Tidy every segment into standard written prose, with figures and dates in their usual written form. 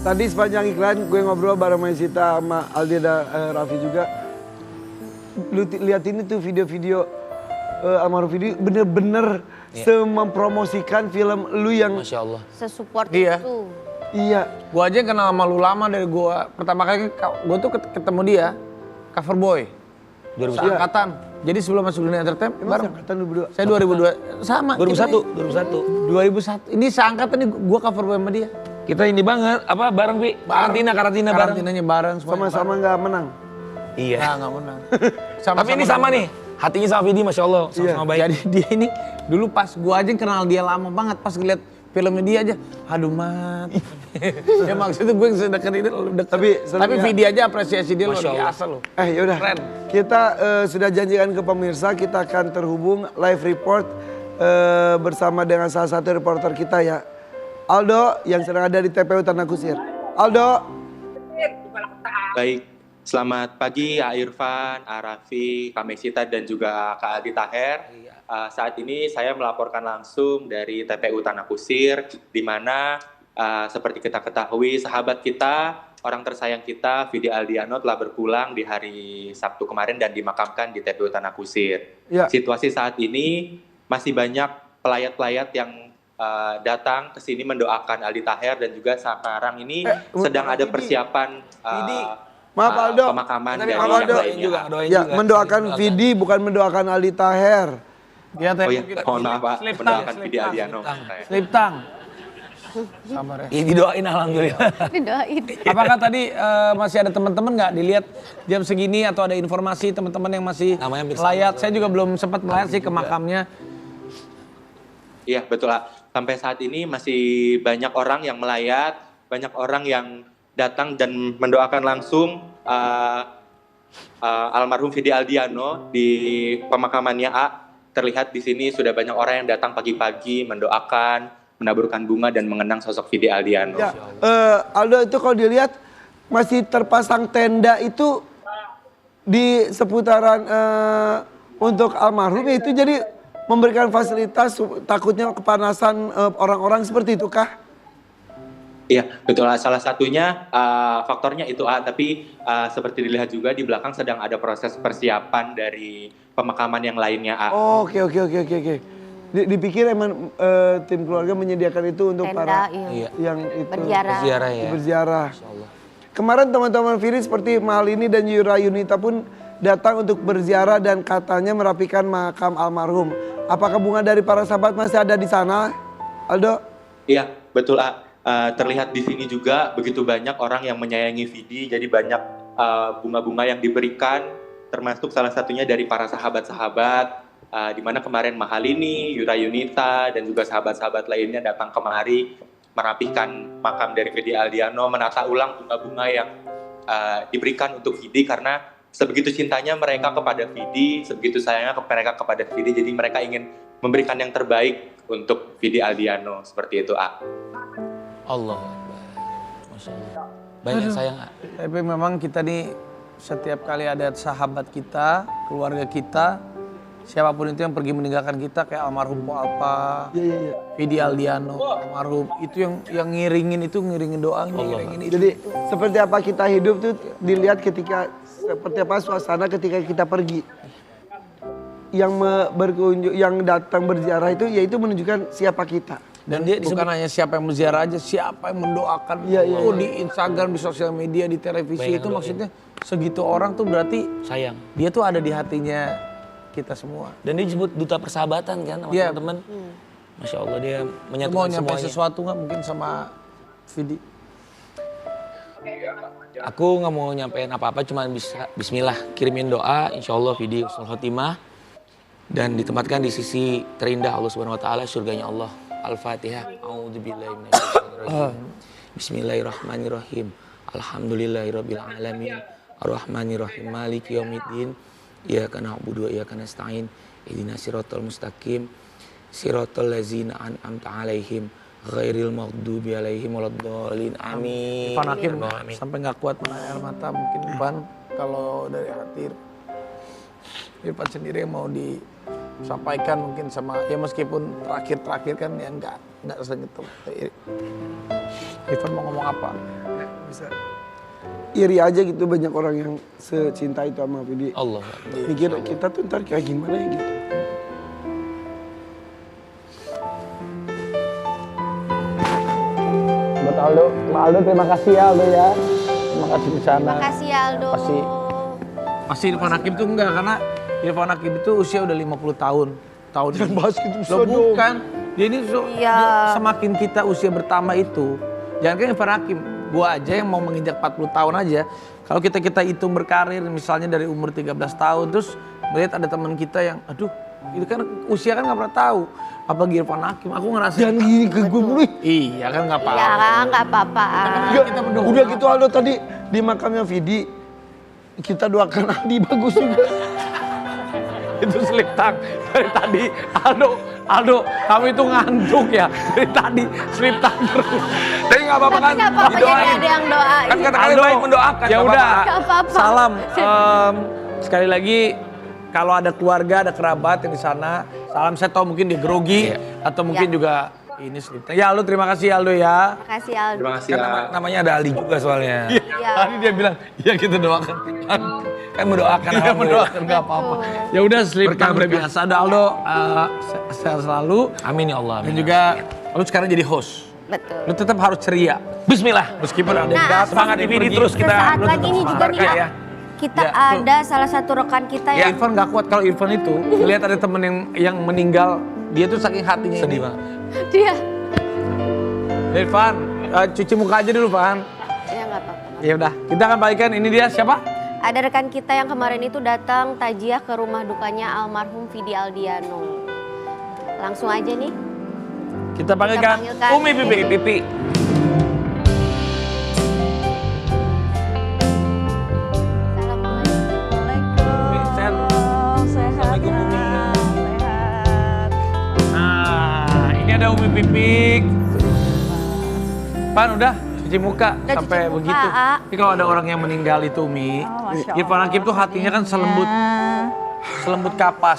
Tadi sepanjang iklan gue ngobrol bareng Maisita sama Aldi dan Raffi juga. Lu lihat ini tuh video-video almarhum Vidi bener-bener mempromosikan film lu yang Masya Allah. Sesupport Iya. itu. iya. Gua aja kenal sama lu lama dari gua pertama kali gua tuh ketemu dia cover boy. 2001. Seangkatan. Jadi sebelum masuk dunia entertainment Emang bareng. seangkatan lu berdua? Saya 2002 sama. 2001. 2001. Ini seangkatan nih gua cover boy sama dia. Kita ini banget, apa bareng Pi? Karantina bareng. Karantinanya bareng semuanya. Sama-sama nggak menang. Iya. Nggak menang. Tapi ini sama nih, hatinya sama Vidi Masya Allah, sama-sama baik. Jadi dia ini dulu pas gua aja kenal dia lama banget, pas ngeliat filmnya dia aja, aduh mat. Ya maksudnya gue yang sedekat ini lu deket. Tapi ya. video aja apresiasi dia luar Masya Allah. biasa loh. Yaudah. Keren. Kita sudah janjikan ke pemirsa kita akan terhubung live report bersama dengan salah satu reporter kita ya. Aldo yang sedang ada di TPU Tanah Kusir. Aldo. Baik, selamat pagi Kak Irfan, Arafi, Kak Mesita dan juga Kak Aldi Taher. Saat ini saya melaporkan langsung dari TPU Tanah Kusir, di mana seperti kita ketahui sahabat kita, orang tersayang kita, Vidi Aldiano telah berpulang di hari Sabtu kemarin dan dimakamkan di TPU Tanah Kusir. Ya. Situasi saat ini masih banyak pelayat-pelayat yang datang ke sini mendoakan Aldi Taher dan juga sekarang ini sedang ada persiapan Maaf Aldo. pemakaman dari Maaf, yang Aldo. lainnya. Ya, mendoakan Vidi bukan mendoakan Aldi Taher. Dia Oh iya, mohon maaf Pak, mendoakan Vidi Aldiano. Slip tang. Sabar ya. Ini didoain alhamdulillah. Didoain. Apakah tadi masih ada teman-teman nggak dilihat jam segini atau ada informasi teman-teman yang masih Namanya hampir melayat? sama. Saya juga belum sempat melayat sih ke makamnya. Iya betul Pak. Sampai saat ini masih banyak orang yang melayat, banyak orang yang datang dan mendoakan langsung almarhum Vidi Aldiano di pemakamannya A. Terlihat di sini sudah banyak orang yang datang pagi-pagi mendoakan, menaburkan bunga dan mengenang sosok Vidi Aldiano. Ya, Aldo itu kalau dilihat masih terpasang tenda itu di seputaran untuk almarhum itu jadi memberikan fasilitas takutnya kepanasan orang-orang seperti itu kah? Iya, betul. Salah satunya faktornya itu tapi seperti dilihat juga di belakang sedang ada proses persiapan dari pemakaman yang lainnya Oh, oke. Dipikir emang tim keluarga menyediakan itu untuk Tenda, para iya. yang itu Berziarah. Ziarah ya. berziarah. Masya Allah. Kemarin teman-teman Viri seperti Malini dan Yura Yunita pun datang untuk berziarah dan katanya merapikan makam almarhum. Apakah bunga dari para sahabat masih ada di sana, Aldo? Iya, betul. Terlihat di sini juga begitu banyak orang yang menyayangi Vidi, jadi banyak bunga-bunga yang diberikan, termasuk salah satunya dari para sahabat-sahabat, di mana kemarin Mahalini, Yura Yunita, dan juga sahabat-sahabat lainnya datang kemari merapikan makam dari Vidi Aldiano, menata ulang bunga-bunga yang diberikan untuk Vidi karena sebegitu cintanya mereka kepada Vidi, sebegitu sayangnya mereka kepada Vidi, jadi mereka ingin memberikan yang terbaik untuk Vidi Aldiano, seperti itu, Allah. Masya Allah. Banyak sayang. Tapi memang kita nih setiap kali ada sahabat kita, keluarga kita, siapapun itu yang pergi meninggalkan kita kayak almarhum Po Alpa, Iya. Vidi Aldiano, almarhum itu yang ngiringin doa, ngiringin itu. Jadi seperti apa kita hidup tuh dilihat ketika seperti apa suasana ketika kita pergi. Yang berkunjung, yang datang berziarah itu yaitu menunjukkan siapa kita. Dan dia bukan hanya siapa yang berziarah aja, siapa yang mendoakan. Iya. Di Instagram, di sosial media, di televisi Banyak itu doain. maksudnya segitu orang tuh berarti Sayang. dia tuh ada di hatinya kita semua. Dan dia disebut duta persahabatan kan sama Iya. teman-teman. Masya Allah dia Lu mau menyatukan nyampe semuanya. sesuatu nggak mungkin sama Vidi? Aku nggak mau nyampein apa-apa, cuma bisa Bismillah kirimin doa, insya Allah Vidi husnul khotimah dan ditempatkan di sisi terindah Allah Subhanahu Wa Taala, surganya Allah. Al-Fatihah. A'udzubillahi minasyaitonirrajim. Bismillahirrahmanirrahim. Alhamdulillahirabbil alamin. Arrahmanirrahim. Maliki yaumiddin. Iyyaka na'budu wa iyyaka nasta'in. Ihdinas siratal mustaqim. Siratal ladzina an'amta 'alaihim ghairil maghdubi 'alaihim waladdallin. Amin. Irfan Hakim Amin. sampai nggak kuat menahan air mata mungkin Irfan kalau dari hati Irfan sendiri yang mau disampaikan mungkin sama ya meskipun terakhir kan ya nggak sengetuk. Irfan mau ngomong apa? bisa iri aja gitu banyak orang yang secinta itu sama Vidi. Allah. Mikir kita tuh ntar kayak gimana ya gitu. Buat Aldo, Aldo terima kasih ya Aldo ya. Terima kasih di sana. Terima kasih ya, Aldo. Pasti Irfan Hakim tuh enggak, karena Irfan Hakim itu usia udah 50 tahun. Jangan bahas gitu, Loh, bisa dong. bukan. Dia ini Iya. semakin kita usia bertambah itu, jangan kan Irfan Hakim, gua aja yang mau menginjak 40 tahun aja, kalau kita hitung berkarir misalnya dari umur 13 tahun, terus melihat ada teman kita yang, aduh, itu kan usia kan nggak pernah tahu. Apalagi Irfan Hakim, aku ngerasa Jangan gini ke gue mulu. iya kan nggak apa-apa. Ya, nggak apa-apa. Udah gitu Aldo tadi di makamnya Vidi kita doakan Adi bagus juga. Itu slip tang dari tadi. Aldo, kamu itu ngantuk ya dari tadi slip tang terus. Tapi nggak apa-apa Tapi kan? nggak apa-apa, jadi Didoain. ada yang doain. Kan kata kalian baik mendoakan. Ya nggak udah. apa-apa. Nggak apa-apa. Salam. Sekali lagi kalau ada keluarga, ada kerabat yang di sana, salam. Saya tahu mungkin dia grogi atau mungkin Ya. juga ini slip tang. Ya Aldo, terima kasih Aldo ya. Terima kasih, Aldo. Terima kasih Kan lah. namanya ada Ali juga soalnya. Iya. Tadi dia bilang, iya kita doakan. Kan mendoakan. Iya alhamdulillah. mendoakan nggak apa-apa. Ya udah slip tang Berkah. biasa. Ada Aldo, sehat selalu. Amin ya Allah. Dan Amin. juga lu sekarang jadi host. Betul. Lu tetap harus ceria. Bismillah. Meskipun ada yang Nah, datang, Semangat ada yang DVD pergi. terus kita. Sesaat lu lagi tetap nih juga semangat. nih, Berkah Kak. ya. Kita Ya, tuh. ada salah satu rekan kita Ya, yang Irfan gak kuat kalau Irfan itu lihat ada temen yang meninggal, dia tuh saking hatinya Sedih ini. banget. dia. Irfan, cuci muka aja dulu, Pan. Ya nggak apa-apa. Ya udah, kita akan balikkan. Ini dia siapa? Ada rekan kita yang kemarin itu datang tajiah ke rumah dukanya almarhum Vidi Aldiano. Langsung aja nih. Kita panggilkan panggilkan Umi Pipi. Pipi. Assalamualaikum, Umi. Nah, ini ada Umi Pipik. Pan udah cuci muka Udah sampai cuci muka, begitu. A. Ini kalau ada orang yang meninggal itu Umi, Irfan Hakim tuh hatinya kan selembut kapas,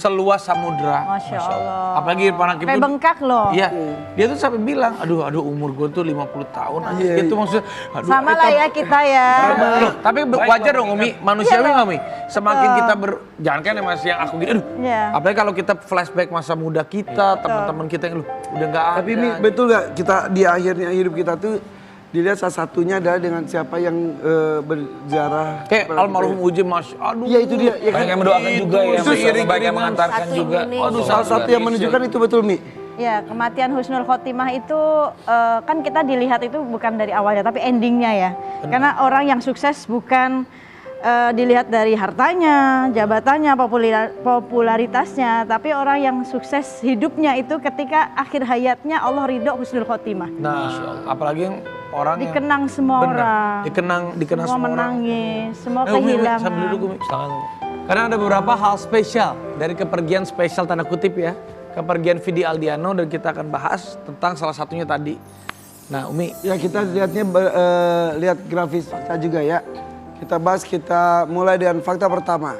seluas samudra. Masya Allah. Apalagi Irfan Hakim Sampai tuh bengkak loh. Iya, dia tuh sampai bilang, aduh umur gue tuh 50 tahun aja. Dia tuh maksudnya, aduh. Sama lah ya kita ya. Loh, tapi wajar dong Umi, manusiawi nggak Umi? Semakin kita jangan kan yang masih yang aku gitu, aduh. Iya. Apalagi kalau kita flashback masa muda kita, teman-teman kita yang udah nggak ada. Tapi Mi, betul gak kita di akhirnya hidup kita tuh dilihat salah satunya adalah dengan siapa yang berjarah. Kayak almarhum Uji, aduh. Iya itu dia. Ya Banyak yang mendoakan juga ya. Itu iring-iringan. Banyak yang mengantarkan Satu juga. Indonesia. Aduh, Salah satu yang menunjukkan itu betul Mi. Ya, kematian Husnul Khotimah itu kan kita dilihat itu bukan dari awalnya tapi endingnya ya. Karena orang yang sukses bukan dilihat dari hartanya, jabatannya, popularitasnya, tapi orang yang sukses hidupnya itu ketika akhir hayatnya Allah ridho Husnul Khotimah. Nah, apalagi yang orang yang Dikenang semua benar, orang. dikenang Semua semua orang. menangis, semua Umi, kehilangan. sambil duduk Umi. Karena ada beberapa hal spesial dari kepergian spesial tanda kutip ya. Kepergian Vidi Aldiano dan kita akan bahas tentang salah satunya tadi. Nah Umi, Ya kita lihatnya lihat grafis fakta juga ya. Kita bahas, kita mulai dengan fakta pertama.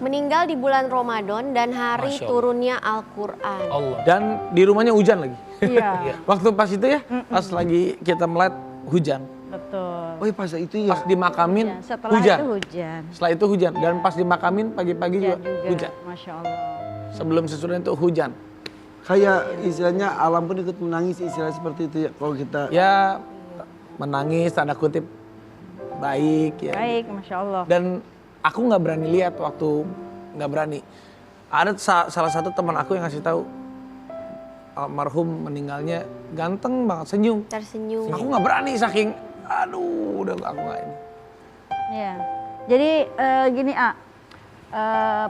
Meninggal di bulan Ramadan dan hari Masya Allah. turunnya Al-Quran. Allah. dan di rumahnya hujan lagi. Iya, Waktu pas itu ya, pas lagi kita melihat hujan. betul. Oh iya pas itu ya. Pas dimakamin Ya, setelah hujan. itu hujan. Setelah itu hujan dan pas dimakamin pagi-pagi juga, hujan. Masya Allah. Sebelum sesudah itu hujan. Kayak istilahnya alam pun ikut menangis istilah seperti itu ya. Kalau kita Ya menangis tanda kutip baik ya. Baik, Masya Allah. Dan aku nggak berani lihat waktu nggak berani. Ada salah satu teman aku yang ngasih tahu almarhum meninggalnya ganteng banget, senyum. Tersenyum. Aku nggak berani saking, aduh udah aku nggak ini. Ya. Jadi gini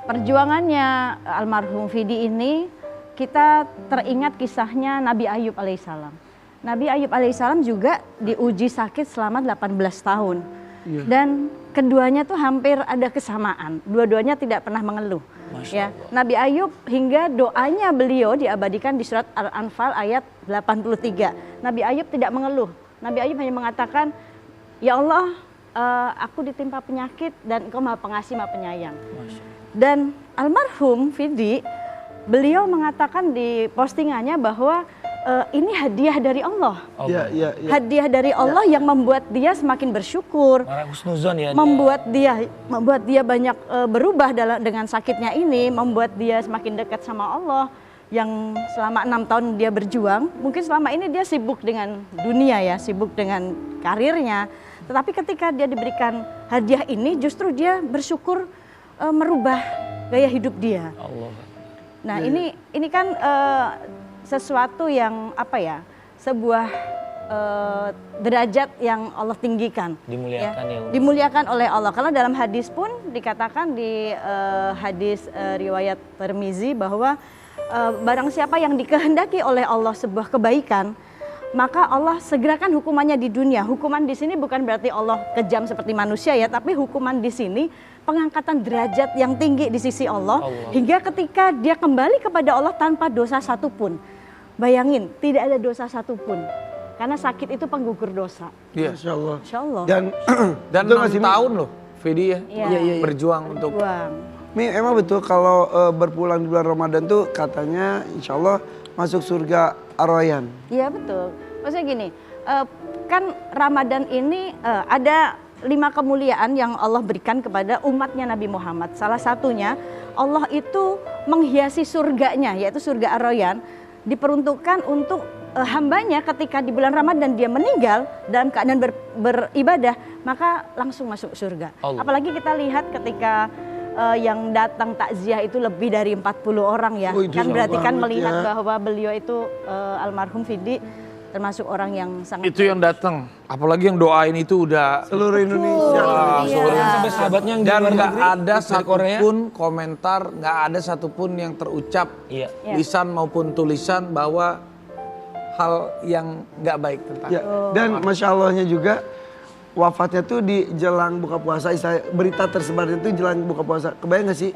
perjuangannya almarhum Vidi ini kita teringat kisahnya Nabi Ayub alaihissalam. Nabi Ayub alaihissalam juga diuji sakit selama 18 tahun. Dan keduanya tuh hampir ada kesamaan. Dua-duanya tidak pernah mengeluh. Ya, Nabi Ayub hingga doanya beliau diabadikan di surat Al-Anfal ayat 83. Nabi Ayub tidak mengeluh. Nabi Ayub hanya mengatakan, "Ya Allah, aku ditimpa penyakit dan Engkau Maha Pengasih, Maha Penyayang." Dan almarhum Vidi beliau mengatakan di postingannya bahwa ini hadiah dari Allah. Iya, iya, iya. Hadiah dari Allah yang membuat dia semakin bersyukur, Marah husnuzon ya. membuat dia banyak berubah dengan sakitnya ini, membuat dia semakin dekat sama Allah. Yang selama 6 tahun dia berjuang, mungkin selama ini dia sibuk dengan dunia ya, sibuk dengan karirnya. Tetapi ketika dia diberikan hadiah ini, justru dia bersyukur merubah gaya hidup dia. Allah. Nah ini kan sesuatu yang apa ya, sebuah derajat yang Allah tinggikan. Dimuliakan ya. Dimuliakan oleh Allah. Karena dalam hadis pun dikatakan di hadis riwayat Tirmizi bahwa barang siapa yang dikehendaki oleh Allah sebuah kebaikan, maka Allah segerakan hukumannya di dunia. Hukuman di sini bukan berarti Allah kejam seperti manusia ya, tapi hukuman di sini pengangkatan derajat yang tinggi di sisi Allah, hingga ketika dia kembali kepada Allah tanpa dosa satupun. Bayangin, tidak ada dosa satupun. Karena sakit itu penggugur dosa. Iya. Masya Allah. Insya Allah. Dan betul 6 nggak sih, Mi? tahun loh Vidi ya, Iya. berjuang untuk Buang. Mi, emang betul kalau berpulang di bulan Ramadan tuh katanya insya Allah masuk surga Ar-Rayyan. Iya betul. Maksudnya gini, kan Ramadan ini ada 5 kemuliaan yang Allah berikan kepada umatnya Nabi Muhammad. Salah satunya Allah itu menghiasi surganya, yaitu surga Ar-Rayyan, diperuntukkan untuk hambanya ketika di bulan Ramadan dia meninggal dalam keadaan beribadah, maka langsung masuk surga. Allah. Apalagi kita lihat ketika yang datang takziah itu lebih dari 40 orang ya. Oh, itu Kan berarti kan banget melihat ya. bahwa beliau itu almarhum Vidi termasuk orang yang sangat itu yang datang. Apalagi yang doain itu udah Seluruh Indonesia. Wah, Iya. Sampai sahabatnya yang di dan luar nggak negeri, ada dari Korea. satupun komentar, nggak ada satupun yang terucap Iya. Ya. lisan maupun tulisan bahwa hal yang nggak baik tentang. Ya, dan Masya Allahnya juga wafatnya tuh di jelang buka puasa. Berita tersebar itu jelang buka puasa. Kebayang gak sih?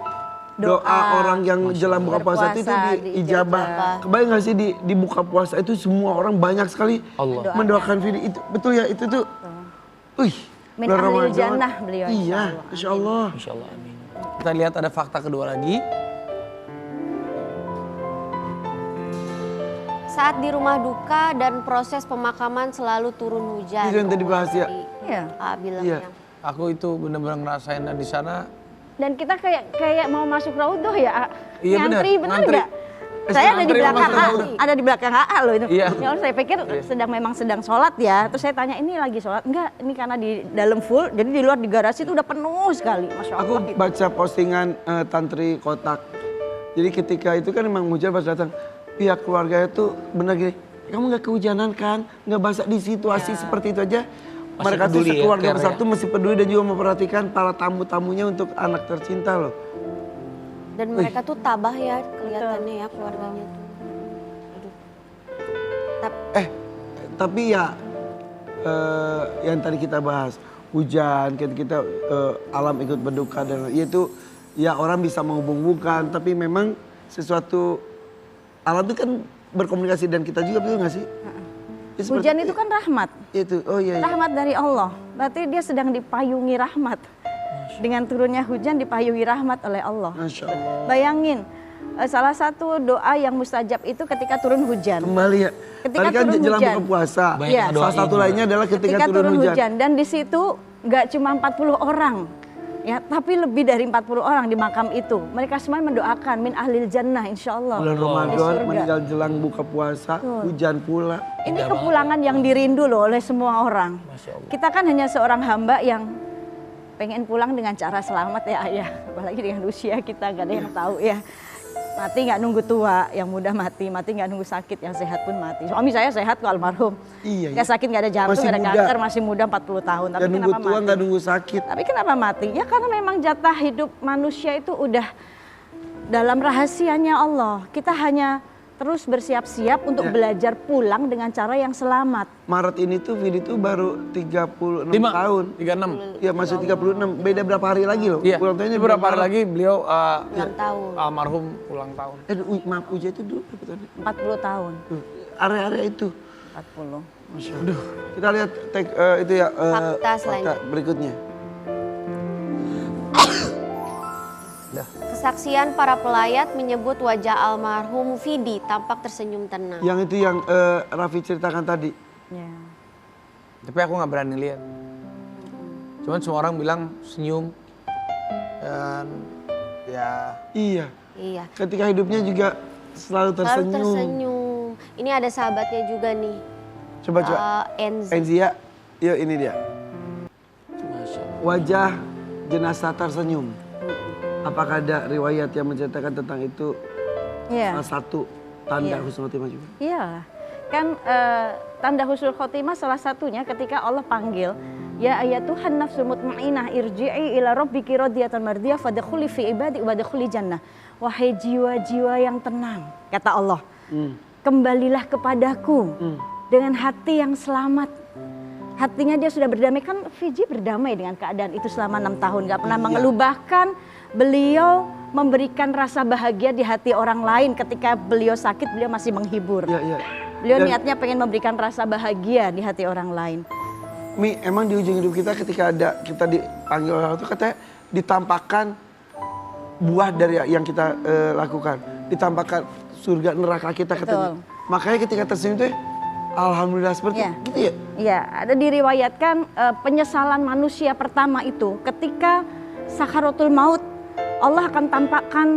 Doa orang yang jelang buka puasa itu Berpuasa, diijabah. Kebayang gak sih di buka puasa itu semua orang banyak sekali Allah. mendoakan Vidi. Itu betul ya, itu tuh. Wih, Min bulan ahlil Ramadan. jannah beliau, insya Iya, Allah. Masya Allah. Insya Allah amin. Kita lihat ada fakta kedua lagi. Saat di rumah duka dan proses pemakaman selalu turun hujan. Itu yang tadi bahas ya. Iya. Iya. Aku itu benar-benar ngerasain dan di sana. Dan kita kayak mau masuk raudhah ya. Iya, Ngantri benar, bener ngantri. nggak? Saya ada di Ngantri belakang masuk raudhah. ada di belakang AA loh itu. Iya. Ya, saya pikir memang sedang sholat ya. Terus saya tanya ini lagi sholat? Enggak, ini karena di dalam full. Jadi di luar di garasi itu udah penuh sekali, Masya Aku Allah. gitu. baca postingan Tantri Kotak. Jadi ketika itu kan emang hujan pas datang. Pihak keluarganya tuh bener gini. Kamu nggak kehujanan kan? Nggak basah di situasi seperti itu aja. Masih Mereka tuh peduli ya, sekeluarga care besar ya. tuh masih peduli dan juga memperhatikan para tamu-tamunya untuk anak tercinta loh. Dan mereka tuh tabah ya kelihatannya ya keluarganya tuh. Aduh. Tapi ya yang tadi kita bahas hujan, kita alam ikut berduka dan itu ya orang bisa menghubung-hubungkan. Tapi memang sesuatu alam itu kan berkomunikasi dan kita juga, betul nggak sih? Ya, seperti- Hujan itu kan rahmat. Itu, oh iya. Rahmat dari Allah. Berarti dia sedang dipayungi rahmat. Dengan turunnya hujan dipayungi rahmat oleh Allah. Masya Allah. Bayangin, salah satu doa yang mustajab itu ketika turun hujan. Kembali ya. Ketika Tadi kan turun jelang hujan. buka puasa. Banyak Iya. yang doain Salah satu juga. lainnya adalah ketika turun hujan. Dan di situ nggak cuma 40 orang. Ya, tapi lebih dari 40 orang di makam itu. Mereka semua mendoakan min ahlil jannah insya Allah. Bulan Di Ramadan surga. meninggal jelang buka puasa, hujan pula. Ini kepulangan yang dirindu loh oleh semua orang. Masya Allah. Kita kan hanya seorang hamba yang pengen pulang dengan cara selamat ya ayah. Apalagi dengan usia kita gak ada yang tahu ya. Mati nggak nunggu tua, yang muda mati nggak nunggu sakit, yang sehat pun mati. Suami saya sehat kok almarhum. Iya, Nggak sakit, nggak ada jantung, Masih nggak ada muda. kanker, masih muda 40 tahun. Tapi Gak nunggu kenapa tua, mati? gak nunggu sakit. Tapi kenapa mati? Ya karena memang jatah hidup manusia itu udah dalam rahasianya Allah. Kita hanya terus bersiap-siap untuk belajar pulang dengan cara yang selamat. Maret ini tuh Vidi tuh baru 36 5 tahun. 36. Ya masih 36, beda berapa hari lagi loh. Iya. Ulang tahunnya Beberapa bulan hari Maret. lagi beliau Ulang tahun. almarhum ulang tahun. Maaf Uja itu dulu berapa tadi? 40 tahun. Tuh, area-area itu. 40. Masya Allah. Kita lihat itu ya Fakta selanjutnya. berikutnya. Kesaksian para pelayat menyebut wajah almarhum Vidi tampak tersenyum tenang. Yang itu yang Raffi ceritakan tadi. Ya. Tapi aku nggak berani lihat. Cuman semua orang bilang senyum dan ya. Iya. Iya. Ketika hidupnya juga selalu Selalu tersenyum. tersenyum. Ini ada sahabatnya juga nih. Coba. Enzi. Enzia, yuk ini dia. Masya Allah. Wajah jenazah tersenyum. Apakah ada riwayat yang menceritakan tentang itu? Iya. Salah satu tanda Iya. husnul khotimah juga. Iya, kan tanda husnul khotimah salah satunya ketika Allah panggil, ya ayatuhan nafsul mutmainah irji'i ila rabbiki radiyatan mardiyah fadkhuli fi ibadi wadkhuli jannah. Wahai jiwa-jiwa yang tenang, kata Allah, kembalilah kepadaku dengan hati yang selamat. Hatinya dia sudah berdamai, kan Fiji berdamai dengan keadaan itu selama 6 tahun, gak pernah mengeluh. Bahkan beliau memberikan rasa bahagia di hati orang lain. Ketika beliau sakit, beliau masih menghibur. Iya, iya. Beliau Dan- niatnya pengen memberikan rasa bahagia di hati orang lain. Mi, emang di ujung hidup kita ketika kita dipanggil orang itu katanya ditampakkan buah dari yang kita lakukan. Ditampakkan surga neraka kita katanya. Betul. Makanya ketika tersenyum itu alhamdulillah seperti Iya. gitu ya. Iya, ada diriwayatkan penyesalan manusia pertama itu ketika sakaratul maut, Allah akan tampakkan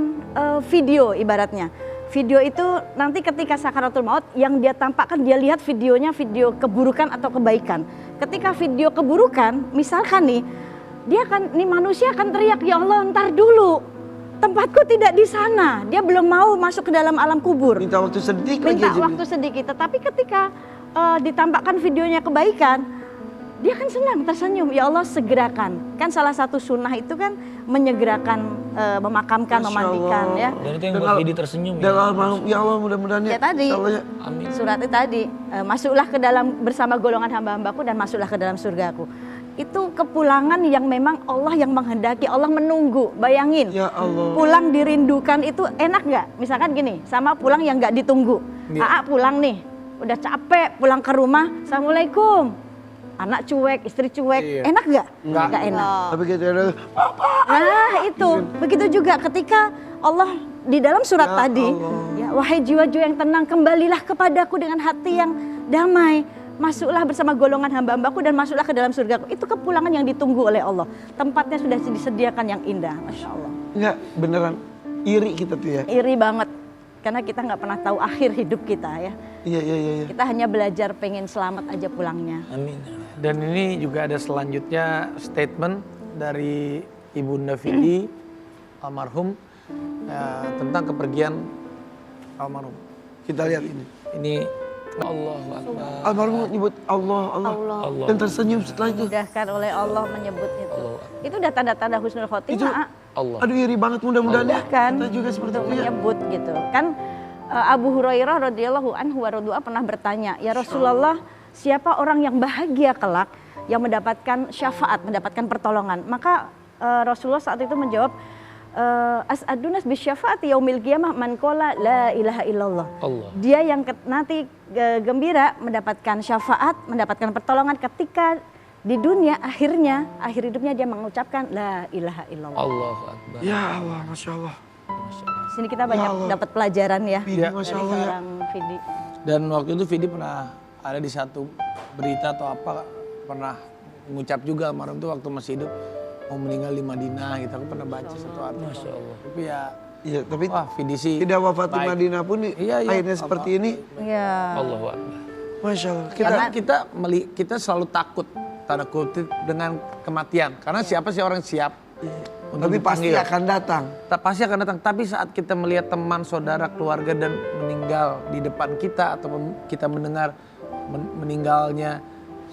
video ibaratnya. Video itu nanti ketika sakaratul maut yang dia tampakkan, dia lihat videonya video keburukan atau kebaikan. Ketika video keburukan, misalkan nih, manusia akan teriak, ya Allah ntar dulu, tempatku tidak di sana. Dia belum mau masuk ke dalam alam kubur. Minta waktu sedikit lagi Minta aja. waktu sedikit, tetapi ketika ditampakkan videonya kebaikan, dia kan senang, tersenyum, ya Allah segerakan. Kan salah satu sunnah itu kan menyegerakan, memakamkan, Masya memandikan Allah. ya. Dan itu yang buat Vidi tersenyum Dan ya. almarhum, ya Allah mudah-mudahan Ya tadi, insya Allah ya. Amin. suratnya tadi, masuklah ke dalam bersama golongan hamba-hambaku dan masuklah ke dalam surgaku. Itu kepulangan yang memang Allah yang menghendaki, Allah menunggu. Bayangin, Ya Allah. pulang dirindukan itu enak nggak? Misalkan gini, sama pulang yang nggak ditunggu. Aa pulang nih, udah capek pulang ke rumah, Assalamualaikum. Anak cuek, istri cuek, enak nggak? Nggak enak. Tapi kita ada Nah itu, begitu juga ketika Allah di dalam surat Ya tadi, ya, wahai jiwa-jiwa yang tenang, kembalilah kepadaku dengan hati yang damai. Masuklah bersama golongan hamba-hambaku dan masuklah ke dalam surgaku. Itu kepulangan yang ditunggu oleh Allah. Tempatnya sudah disediakan yang indah, Masya Allah. enggak beneran iri kita tuh ya. Iri banget, karena kita nggak pernah tahu akhir hidup kita ya. Iya, iya, iya. Kita hanya belajar pengen selamat aja pulangnya. Amin. Dan ini juga ada selanjutnya statement dari Ibunda Vidi almarhum tentang kepergian almarhum. Kita lihat ini. Ini Allahu Akbar. Almarhum nyebut Allah, Allah. Allah. Dan tersenyum setelah itu. Dimudahkan oleh Allah menyebut itu. Allah. Itu udah tanda-tanda husnul Itu, khotimah. Allah. aduh iri banget mudah-mudahan ya. Kan Kita juga seperti untuk itu ya. menyebut gitu kan. Abu Hurairah radhiyallahu anhu wa radhu'a pernah bertanya, ya Rasulullah, siapa orang yang bahagia kelak yang mendapatkan syafaat, mendapatkan pertolongan? Maka Rasulullah saat itu menjawab, as'adunas bisyafaati yaumil qiyamah man qala la ilaha illallah. Allah. Dia yang nanti gembira mendapatkan syafaat, mendapatkan pertolongan ketika di dunia akhir hidupnya dia mengucapkan la ilaha illallah. Allahu Akbar. Ya Allah, Masya Allah. Sini kita Ya banyak Allah. dapat pelajaran ya Vidi, dari Masya Allah ya. seorang Vidi. dan waktu itu Vidi pernah ada di satu berita atau apa, pernah mengucap juga almarhum itu waktu masih hidup mau meninggal di Madinah gitu. Aku pernah baca satu artikel. Masya Allah. Tapi ya Iya, tapi wah Vidi sih tidak wafat di baik. Madinah pun Iya, iya. akhirnya seperti ini. Iya. Allahu Akbar. Masya Allah. Karena kita selalu takut tanda kutip dengan kematian. Karena siapa sih orang siap untuk Tapi pasti dipanggil. akan datang. Pasti akan datang. Tapi saat kita melihat teman, saudara, keluarga dan meninggal di depan kita atau kita mendengar meninggalnya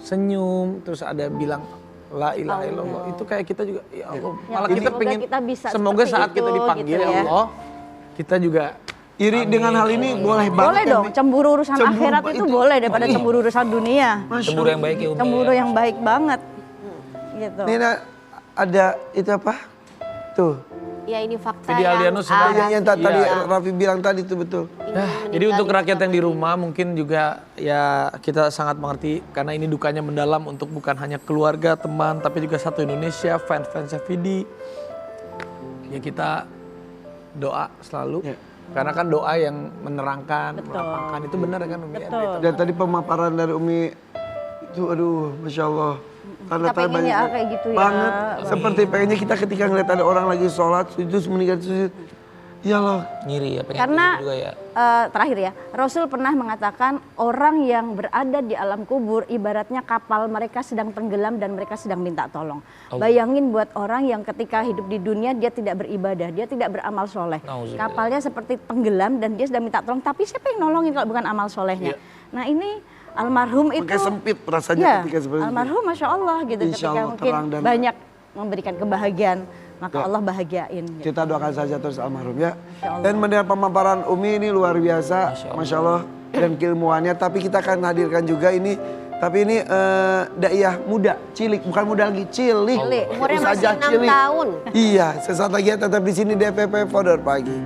senyum, terus ada bilang la ilaha illallah, itu kayak kita juga ya Allah. Malah kita semoga pengen kita bisa semoga seperti saat kita itu, dipanggil gitu ya ya. Allah, kita juga Iri dengan hal ini boleh banget. Boleh ya, dong, Mi? cemburu urusan Cemburu akhirat itu boleh daripada cemburu urusan dunia. Masya Cemburu yang baik ya Umi. Cemburu yang baik banget. Gitu. Nina ada itu apa? Tuh. Ya ini fakta Vidi Aldianus yang sedang- Yang tadi Iya. Raffi bilang tadi itu betul. Jadi untuk rakyat yang di rumah mungkin juga ya kita sangat mengerti karena ini dukanya mendalam untuk bukan hanya keluarga, teman, tapi juga satu Indonesia, fans-fansnya Vidi. Ya kita doa selalu. Ya. Karena kan doa yang menerangkan, Betul. melapangkan itu benar kan Umi? Betul. Dan tadi pemaparan dari Umi itu aduh Masya Allah. Tanda Kita pengen ya kayak gitu ya. Banget. Seperti pengennya kita ketika ngeliat ada orang lagi sholat, itu meninggal sujud. Ya Allah. Ngiri ya, pengen Karena gitu juga ya. terakhir ya, Rasul pernah mengatakan orang yang berada di alam kubur ibaratnya kapal mereka sedang tenggelam dan mereka sedang minta tolong. Bayangin buat orang yang ketika hidup di dunia dia tidak beribadah, dia tidak beramal soleh. Nauzubillah. Kapalnya seperti tenggelam dan dia sedang minta tolong, tapi siapa yang nolongin kalau bukan amal solehnya? Nah ini almarhum itu Makanya sempit rasanya ya, ketika seperti itu. almarhum Masya Allah gitu, Insya ketika Allah mungkin terang dan- banyak memberikan kebahagiaan, maka Ya. Allah bahagiain. Gitu. Kita doakan saja terus almarhum ya. Insya Allah. Dan mendengar pemaparan Umi ini luar biasa, Masya Allah. Dan keilmuannya, tapi kita akan hadirkan juga ini. Tapi ini daiyah muda, cilik, bukan muda lagi, cilik. Umurnya masih Ustazah 6 tahun. Iya, sesaat lagi ya, tetap di sini DPP Fodor Pagi.